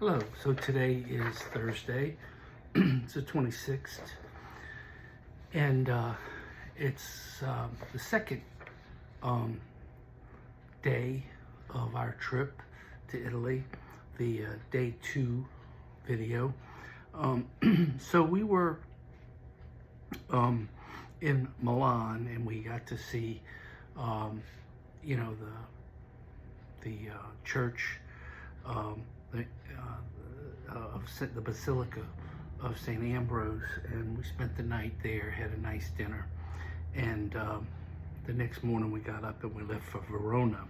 Hello, so today is Thursday, it's the 26th, and it's the second day of our trip to Italy, the day 2 video. So we were in Milan, and we got to see, you know, the church, the Basilica of St. Ambrose, and we spent the night there, had a nice dinner, and the next morning we got up and we left for Verona.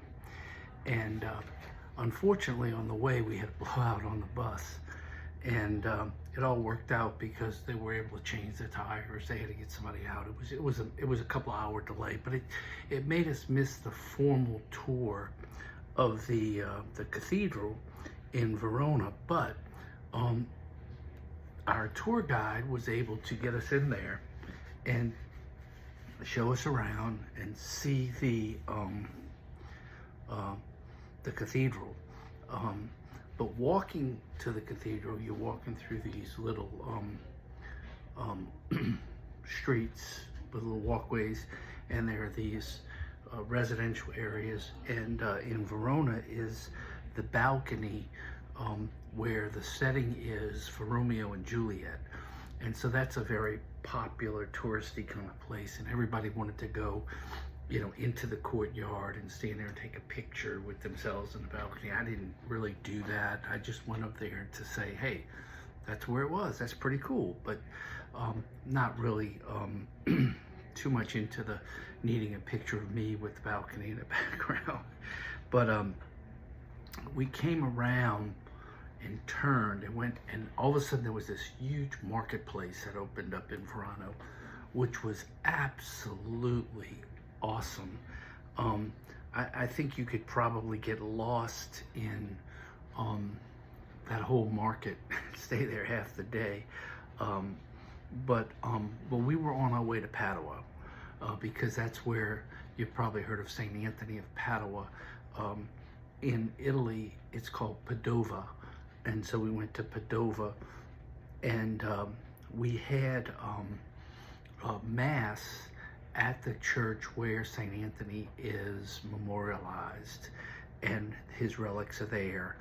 And unfortunately on the way we had a blowout on the bus, and it all worked out because they were able to change the tires. They had to get somebody out. It was a couple hour delay, but it made us miss the formal tour of the cathedral in Verona. But our tour guide was able to get us in there and show us around and see the cathedral. But walking to the cathedral, you're walking through these little streets with little walkways, and there are these residential areas, and in Verona is the balcony where the setting is for Romeo and Juliet. And so that's a very popular touristy kind of place, and everybody wanted to go, you know, into the courtyard and stand there and take a picture with themselves in the balcony. I didn't really do that. I just went up there to say, hey, that's where it was. That's pretty cool, but not really too much into the needing a picture of me with the balcony in the background. But we came around and turned and went, and all of a sudden there was this huge marketplace that opened up in Verona, which was absolutely awesome. I think you could probably get lost in that whole market, stay there half the day. But we were on our way to Padua, because that's where you've probably heard of St. Anthony of Padua. In Italy, it's called Padova. And so we went to Padova, and we had Mass at the church where St. Anthony is memorialized, and his relics are there.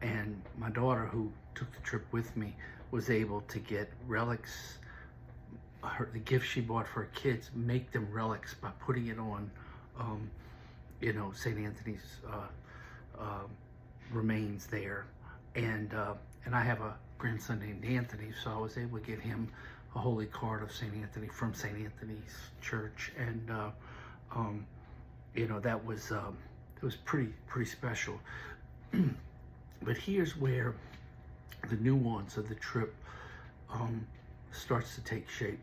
And my daughter, who took the trip with me, was able to get relics, the gift she bought for her kids, make them relics by putting it on, you know, St. Anthony's remains there. And I have a grandson named Anthony, so I was able to get him a holy card of St. Anthony from St. Anthony's Church, and you know, that was it was pretty special. But here's where the nuance of the trip starts to take shape.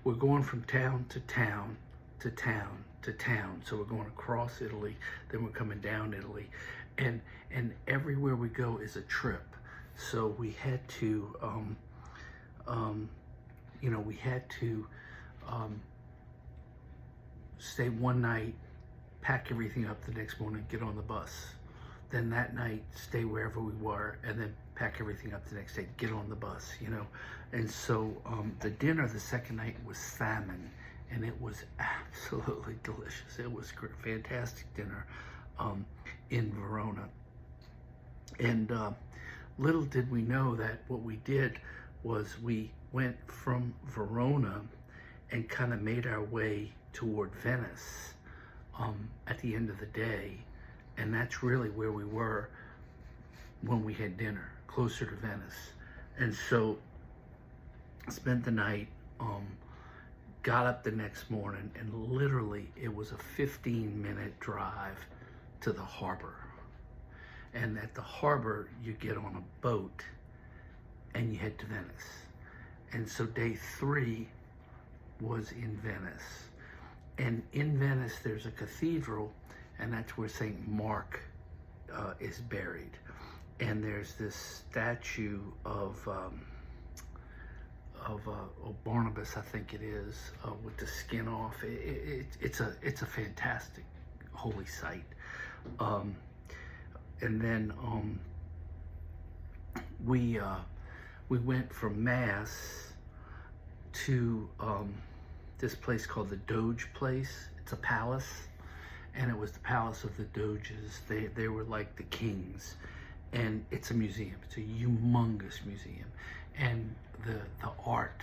We're going from town to town to town to town. So we're going across Italy, then we're coming down Italy, and everywhere we go is a trip. So we had to you know, we had to stay one night, pack everything up the next morning, get on the bus. Then that night, stay wherever we were, and then pack everything up the next day, get on the bus, you know. And so the dinner the second night was salmon, and it was absolutely delicious. It was a fantastic dinner in Verona. And little did we know that what we did was we went from Verona and kind of made our way toward Venice at the end of the day. And that's really where we were when we had dinner, closer to Venice. And so spent the night, got up the next morning, and literally it was a 15-minute drive to the harbor. And at the harbor, you get on a boat and you head to Venice. And so day 3 was in Venice. And in Venice, there's a cathedral, and that's where St. Mark is buried. And there's this statue of Barnabas, I think it is, with the skin off. It's a fantastic holy site. And then we went from Mass to this place called the Doge Place. It's a palace, and it was the palace of the Doges. They were like the kings, and it's a museum. It's a humongous museum, and the art,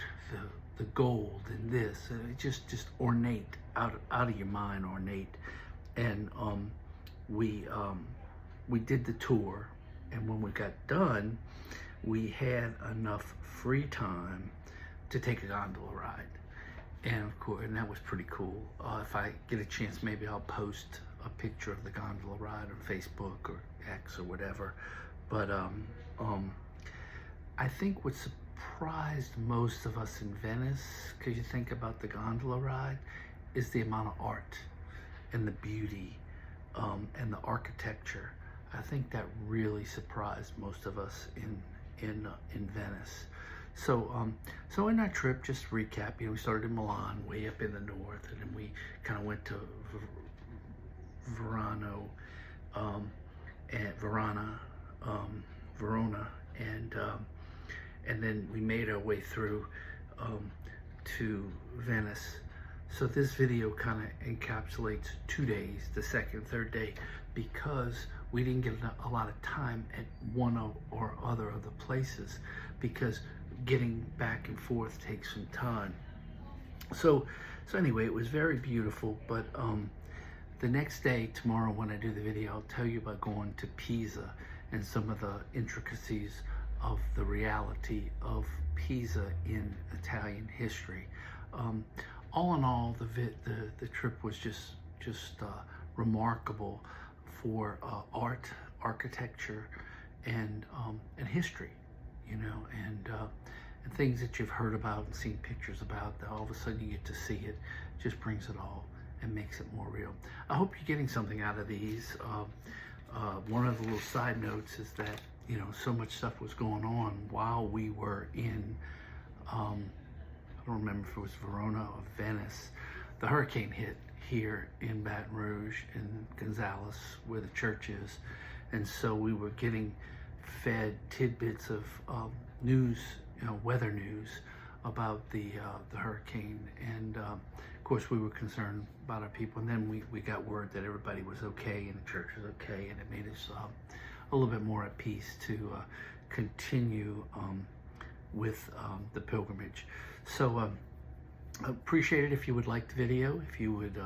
the gold, and this, just ornate, out of your mind, ornate. And we did the tour, and when we got done, we had enough free time to take a gondola ride. And of course, and that was pretty cool. If I get a chance, maybe I'll post a picture of the gondola ride on Facebook or X or whatever. But I think what surprised most of us in Venice, because you think about the gondola ride, is the amount of art and the beauty and the architecture. I think that really surprised most of us in Venice. So in that trip, just to recap, we started in Milan, way up in the north, and then we kind of went to Verona, and then we made our way through to Venice. So this video kind of encapsulates 2 days, the second, third day, because we didn't get a lot of time at one or other of the places, because getting back and forth takes some time. So anyway, it was very beautiful. But the next day, tomorrow, when I do the video, I'll tell you about going to Pisa and some of the intricacies of the reality of Pisa in Italian history. All in all, the trip was just remarkable for art, architecture, and history, and things that you've heard about and seen pictures about. That all of a sudden you get to see it, just brings it all and makes it more real. I hope you're getting something out of these. One of the little side notes is that so much stuff was going on while we were in I don't remember if it was Verona or Venice. The hurricane hit here in Baton Rouge and Gonzales, where the church is, and so we were getting fed tidbits of news, weather news about the hurricane, and of course we were concerned about our people. And then we got word that everybody was okay and the church was okay, and it made us a little bit more at peace to continue with the pilgrimage. So I appreciate it if you would like the video, if you would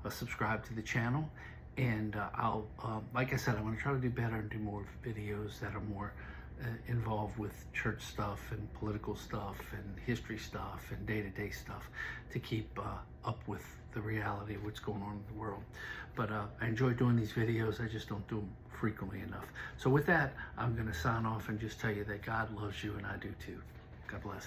subscribe to the channel, and I'll like I said, I'm going to try to do better and do more videos that are more involved with church stuff and political stuff and history stuff and day-to-day stuff, to keep up with the reality of what's going on in the world. But I enjoy doing these videos. I just don't do them frequently enough. So with that, I'm going to sign off and just tell you that God loves you, and I do too. God bless.